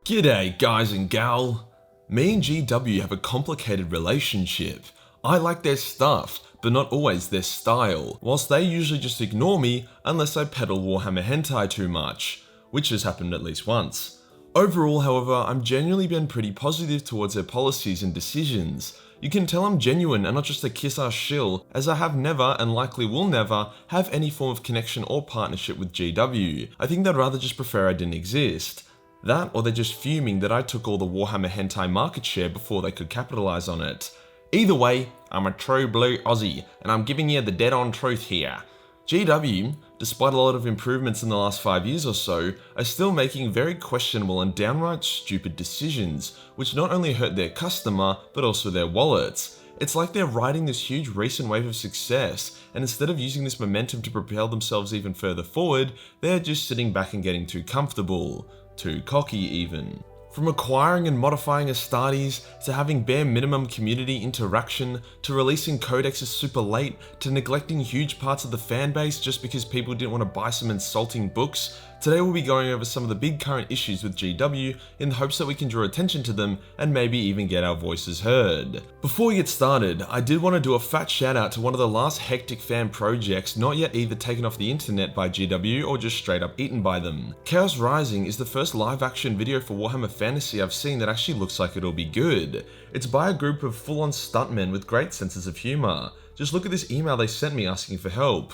G'day guys and gal. Me and GW have a complicated relationship. I like their stuff, but not always their style, whilst they usually just ignore me unless I peddle Warhammer hentai too much, which has happened at least once. Overall, however, I'm genuinely been pretty positive towards their policies and decisions. You can tell I'm genuine and not just a kiss-ass shill, as I have never and likely will never have any form of connection or partnership with GW. I think they'd rather just prefer I didn't exist. That, or they're just fuming that I took all the Warhammer hentai market share before they could capitalize on it. Either way, I'm a true blue Aussie, and I'm giving you the dead-on truth here. GW, despite a lot of improvements in the last 5 years or so, are still making very questionable and downright stupid decisions, which not only hurt their customer, but also their wallets. It's like they're riding this huge recent wave of success, and instead of using this momentum to propel themselves even further forward, they're just sitting back and getting too comfortable. Too cocky even. From acquiring and modifying Astartes, to having bare minimum community interaction, to releasing codexes super late, to neglecting huge parts of the fanbase just because people didn't want to buy some insulting books, today we'll be going over some of the big current issues with GW in the hopes that we can draw attention to them and maybe even get our voices heard. Before we get started, I did want to do a fat shout out to one of the last hectic fan projects not yet either taken off the internet by GW or just straight up eaten by them. Chaos Rising is the first live action video for Warhammer Fantasy I've seen that actually looks like it'll be good. It's by a group of full-on stuntmen with great senses of humour. Just look at this email they sent me asking for help.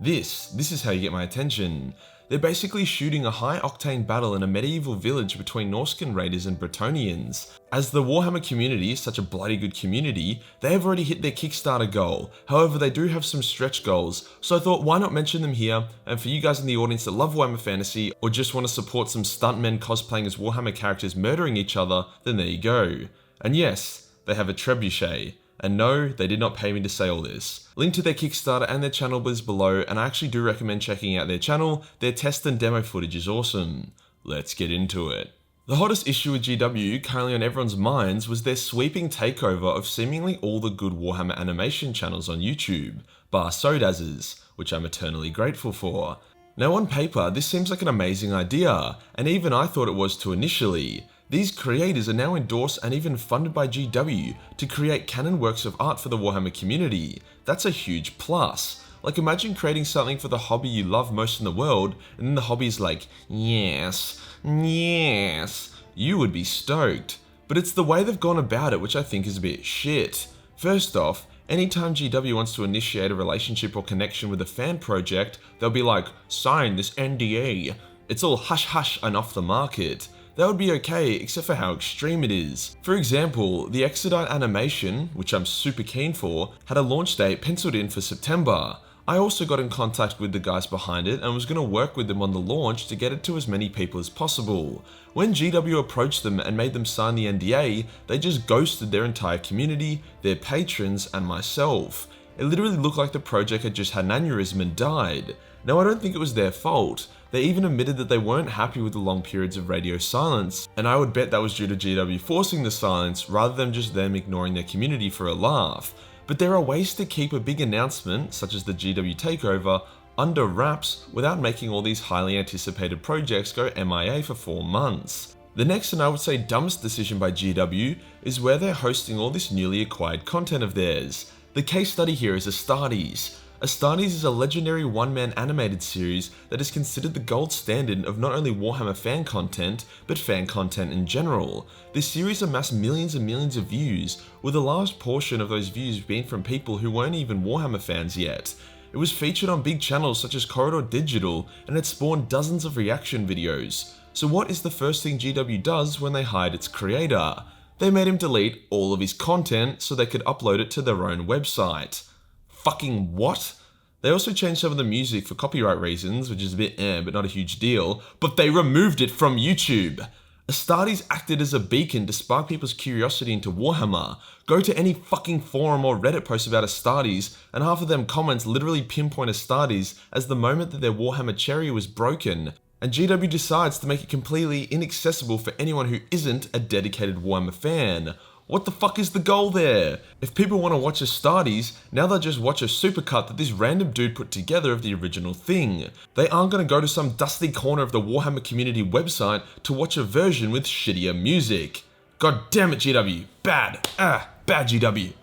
This is how you get my attention. They're basically shooting a high-octane battle in a medieval village between Norscan raiders and Bretonnians. As the Warhammer community is such a bloody good community, they have already hit their Kickstarter goal. However, they do have some stretch goals, so I thought why not mention them here, and for you guys in the audience that love Warhammer Fantasy, or just want to support some stuntmen cosplaying as Warhammer characters murdering each other, then there you go. And yes, they have a trebuchet. And no, they did not pay me to say all this. Link to their Kickstarter and their channel is below, and I actually do recommend checking out their channel. Their test and demo footage is awesome. Let's get into it. The hottest issue with GW currently on everyone's minds was their sweeping takeover of seemingly all the good Warhammer animation channels on YouTube, bar Sodaz's, which I'm eternally grateful for. Now on paper, this seems like an amazing idea, and even I thought it was too initially. These creators are now endorsed and even funded by GW to create canon works of art for the Warhammer community. That's a huge plus. Like imagine creating something for the hobby you love most in the world, and then the hobby's like, yes, yes. You would be stoked. But it's the way they've gone about it which I think is a bit shit. First off, anytime GW wants to initiate a relationship or connection with a fan project, they'll be like, sign this NDA. It's all hush hush and off the market. That would be okay, except for how extreme it is. For example, the Exodite animation, which I'm super keen for, had a launch date penciled in for September. I also got in contact with the guys behind it and was going to work with them on the launch to get it to as many people as possible. When GW approached them and made them sign the NDA, they just ghosted their entire community, their patrons, and myself. It literally looked like the project had just had an aneurysm and died. Now I don't think it was their fault. They even admitted that they weren't happy with the long periods of radio silence, and I would bet that was due to GW forcing the silence rather than just them ignoring their community for a laugh. But there are ways to keep a big announcement, such as the GW takeover, under wraps without making all these highly anticipated projects go MIA for 4 months. The next and I would say dumbest decision by GW is where they're hosting all this newly acquired content of theirs. The case study here is Astartes. Astartes is a legendary one-man animated series that is considered the gold standard of not only Warhammer fan content, but fan content in general. This series amassed millions and millions of views, with a large portion of those views being from people who weren't even Warhammer fans yet. It was featured on big channels such as Corridor Digital, and it spawned dozens of reaction videos. So what is the first thing GW does when they hired its creator? They made him delete all of his content so they could upload it to their own website. Fucking what? They also changed some of the music for copyright reasons, which is a bit but not a huge deal, but they removed it from YouTube. Astartes acted as a beacon to spark people's curiosity into Warhammer. Go to any fucking forum or Reddit post about Astartes, and half of them comments literally pinpoint Astartes as the moment that their Warhammer cherry was broken. And GW decides to make it completely inaccessible for anyone who isn't a dedicated Warhammer fan. What the fuck is the goal there? If people want to watch Astartes, now they'll just watch a supercut that this random dude put together of the original thing. They aren't going to go to some dusty corner of the Warhammer community website to watch a version with shittier music. God damn it, GW. Bad. Bad GW.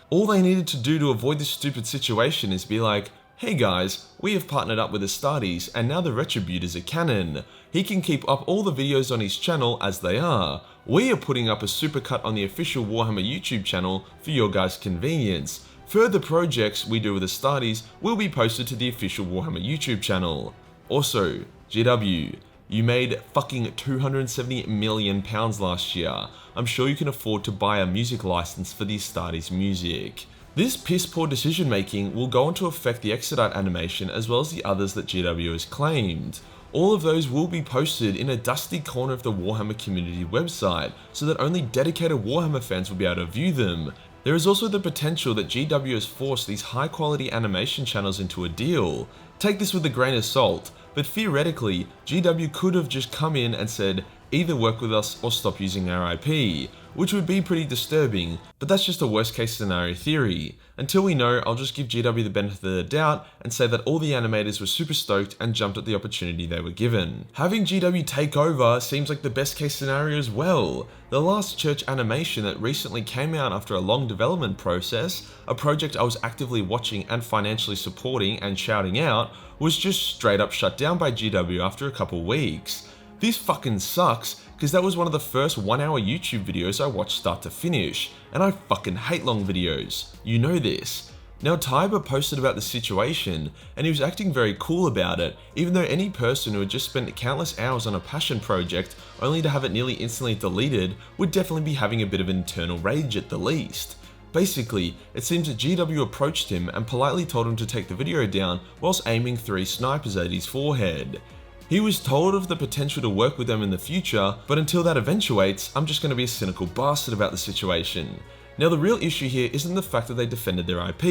All they needed to do to avoid this stupid situation is be like, hey guys, we have partnered up with Astartes and now the Retributors are canon. He can keep up all the videos on his channel as they are. We are putting up a supercut on the official Warhammer YouTube channel for your guys' convenience. Further projects we do with Astartes will be posted to the official Warhammer YouTube channel. Also, GW, you made fucking £270 million last year. I'm sure you can afford to buy a music license for the Astartes music. This piss poor decision making will go on to affect the Exodite animation as well as the others that GW has claimed. All of those will be posted in a dusty corner of the Warhammer community website so that only dedicated Warhammer fans will be able to view them. There is also the potential that GW has forced these high quality animation channels into a deal. Take this with a grain of salt, but theoretically, GW could have just come in and said, either work with us or stop using our IP, which would be pretty disturbing, but that's just a worst case scenario theory. Until we know, I'll just give GW the benefit of the doubt and say that all the animators were super stoked and jumped at the opportunity they were given. Having GW take over seems like the best case scenario as well. The Last Church animation that recently came out after a long development process, a project I was actively watching and financially supporting and shouting out, was just straight up shut down by GW after a couple weeks. This fucking sucks, because that was one of the first 1 hour YouTube videos I watched start to finish, and I fucking hate long videos. You know this. Now Tiber posted about the situation, and he was acting very cool about it, even though any person who had just spent countless hours on a passion project only to have it nearly instantly deleted would definitely be having a bit of internal rage at the least. Basically, it seems that GW approached him and politely told him to take the video down whilst aiming 3 snipers at his forehead. He was told of the potential to work with them in the future, but until that eventuates, I'm just going to be a cynical bastard about the situation. Now the real issue here isn't the fact that they defended their IP.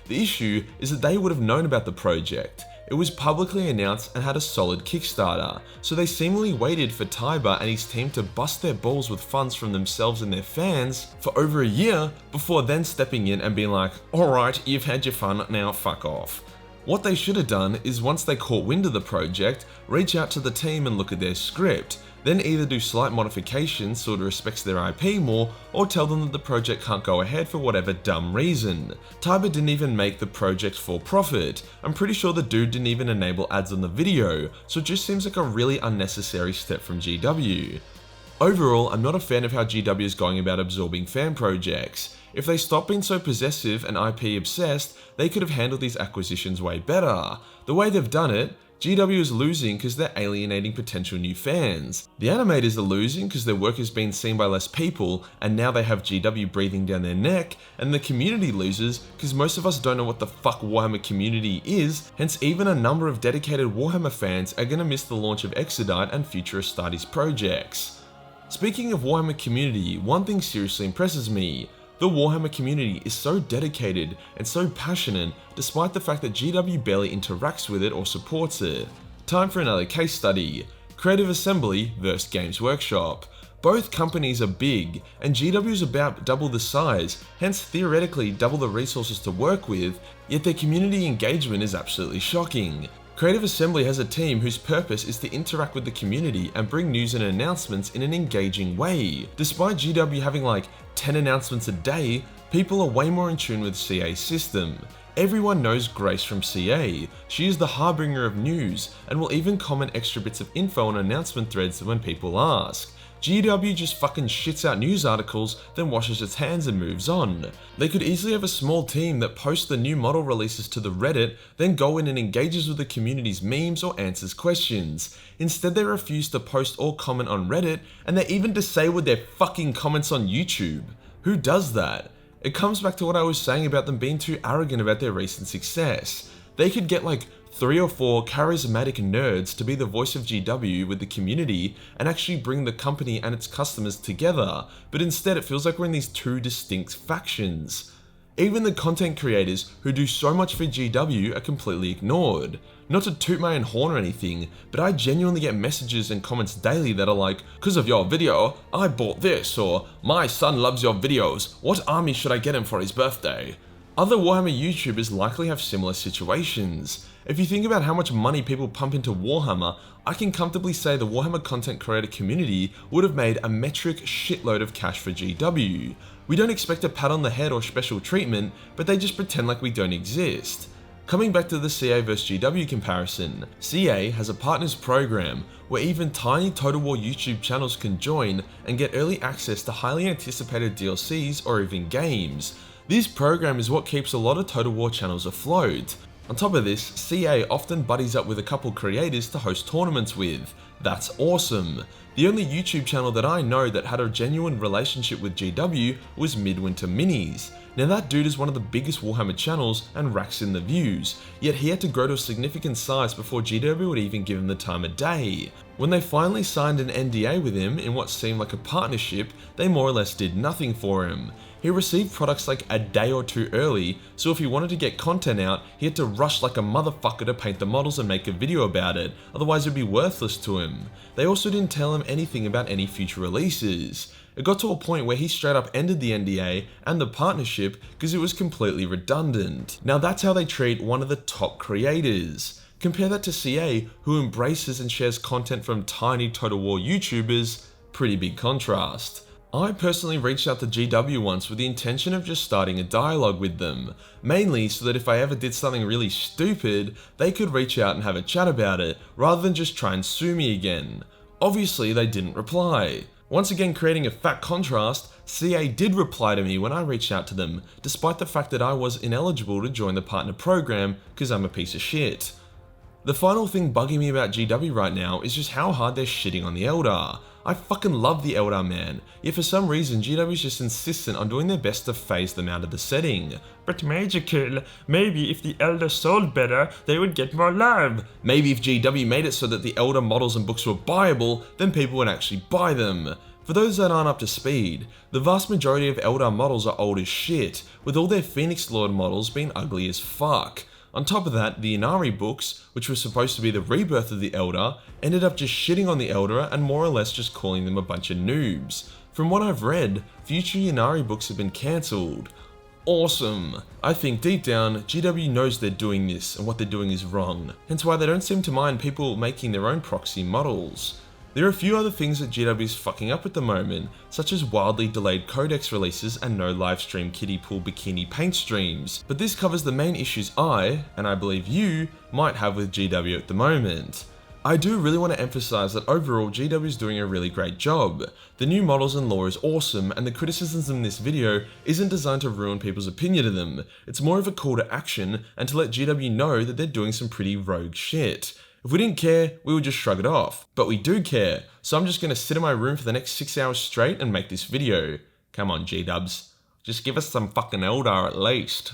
The issue is that they would have known about the project. It was publicly announced and had a solid Kickstarter, so they seemingly waited for Tiber and his team to bust their balls with funds from themselves and their fans for over a year before then stepping in and being like, alright, you've had your fun, now fuck off. What they should have done is once they caught wind of the project, reach out to the team and look at their script, then either do slight modifications so it respects their IP more, or tell them that the project can't go ahead for whatever dumb reason. Tiber didn't even make the project for profit. I'm pretty sure the dude didn't even enable ads on the video, so it just seems like a really unnecessary step from GW. Overall, I'm not a fan of how GW is going about absorbing fan projects. If they stopped being so possessive and IP obsessed, they could have handled these acquisitions way better. The way they've done it, GW is losing because they're alienating potential new fans. The animators are losing because their work is being seen by less people and now they have GW breathing down their neck, and the community loses because most of us don't know what the fuck Warhammer community is, hence even a number of dedicated Warhammer fans are going to miss the launch of Exodite and future Astartes projects. Speaking of Warhammer community, one thing seriously impresses me. The Warhammer community is so dedicated and so passionate despite the fact that GW barely interacts with it or supports it. Time for another case study. Creative Assembly vs Games Workshop. Both companies are big and GW is about double the size, hence theoretically double the resources to work with, yet their community engagement is absolutely shocking. Creative Assembly has a team whose purpose is to interact with the community and bring news and announcements in an engaging way. Despite GW having like 10 announcements a day, people are way more in tune with CA's system. Everyone knows Grace from CA. She is the harbinger of news and will even comment extra bits of info on announcement threads when people ask. GW just fucking shits out news articles, then washes its hands and moves on. They could easily have a small team that posts the new model releases to the Reddit, then go in and engages with the community's memes or answers questions. Instead, they refuse to post or comment on Reddit, and they even disable their fucking comments on YouTube. Who does that? It comes back to what I was saying about them being too arrogant about their recent success. They could get like 3 or 4 charismatic nerds to be the voice of GW with the community and actually bring the company and its customers together, but instead it feels like we're in these two distinct factions. Even the content creators who do so much for GW are completely ignored. Not to toot my own horn or anything, but I genuinely get messages and comments daily that are like, "'Cause of your video, I bought this," or "My son loves your videos, what army should I get him for his birthday?" Other Warhammer YouTubers likely have similar situations. If you think about how much money people pump into Warhammer, I can comfortably say the Warhammer content creator community would have made a metric shitload of cash for GW. We don't expect a pat on the head or special treatment, but they just pretend like we don't exist. Coming back to the CA vs GW comparison, CA has a partners program where even tiny Total War YouTube channels can join and get early access to highly anticipated DLCs or even games. This program is what keeps a lot of Total War channels afloat. On top of this, CA often buddies up with a couple creators to host tournaments with. That's awesome. The only YouTube channel that I know that had a genuine relationship with GW was Midwinter Minis. Now that dude is one of the biggest Warhammer channels and racks in the views, yet he had to grow to a significant size before GW would even give him the time of day. When they finally signed an NDA with him in what seemed like a partnership, they more or less did nothing for him. He received products like a day or two early, so if he wanted to get content out, he had to rush like a motherfucker to paint the models and make a video about it, otherwise it would be worthless to him. They also didn't tell him anything about any future releases. It got to a point where he straight up ended the NDA and the partnership because it was completely redundant. Now that's how they treat one of the top creators. Compare that to CA, who embraces and shares content from tiny Total War YouTubers, pretty big contrast. I personally reached out to GW once with the intention of just starting a dialogue with them, mainly so that if I ever did something really stupid, they could reach out and have a chat about it, rather than just try and sue me again. Obviously they didn't reply. Once again creating a fat contrast, CA did reply to me when I reached out to them, despite the fact that I was ineligible to join the partner program because I'm a piece of shit. The final thing bugging me about GW right now is just how hard they're shitting on the Eldar. I fucking love the Eldar, man, yet for some reason GW is just insistent on doing their best to phase them out of the setting. But Major Kill, maybe if the Eldar sold better, they would get more love. Maybe if GW made it so that the Eldar models and books were buyable, then people would actually buy them. For those that aren't up to speed, the vast majority of Eldar models are old as shit, with all their Phoenix Lord models being ugly as fuck. On top of that, the Inari books, which were supposed to be the rebirth of the Eldar, ended up just shitting on the Eldar and more or less just calling them a bunch of noobs. From what I've read, future Inari books have been cancelled. Awesome! I think deep down, GW knows they're doing this and what they're doing is wrong, hence why they don't seem to mind people making their own proxy models. There are a few other things that GW is fucking up at the moment, such as wildly delayed codex releases and no livestream kiddie pool bikini paint streams, but this covers the main issues I, and I believe you, might have with GW at the moment. I do really want to emphasize that overall GW is doing a really great job. The new models and lore is awesome, and the criticisms in this video isn't designed to ruin people's opinion of them. It's more of a call to action and to let GW know that they're doing some pretty rogue shit. If we didn't care, we would just shrug it off. But we do care, so I'm just going to sit in my room for the next 6 hours straight and make this video. Come on, G-dubs. Just give us some fucking Eldar at least.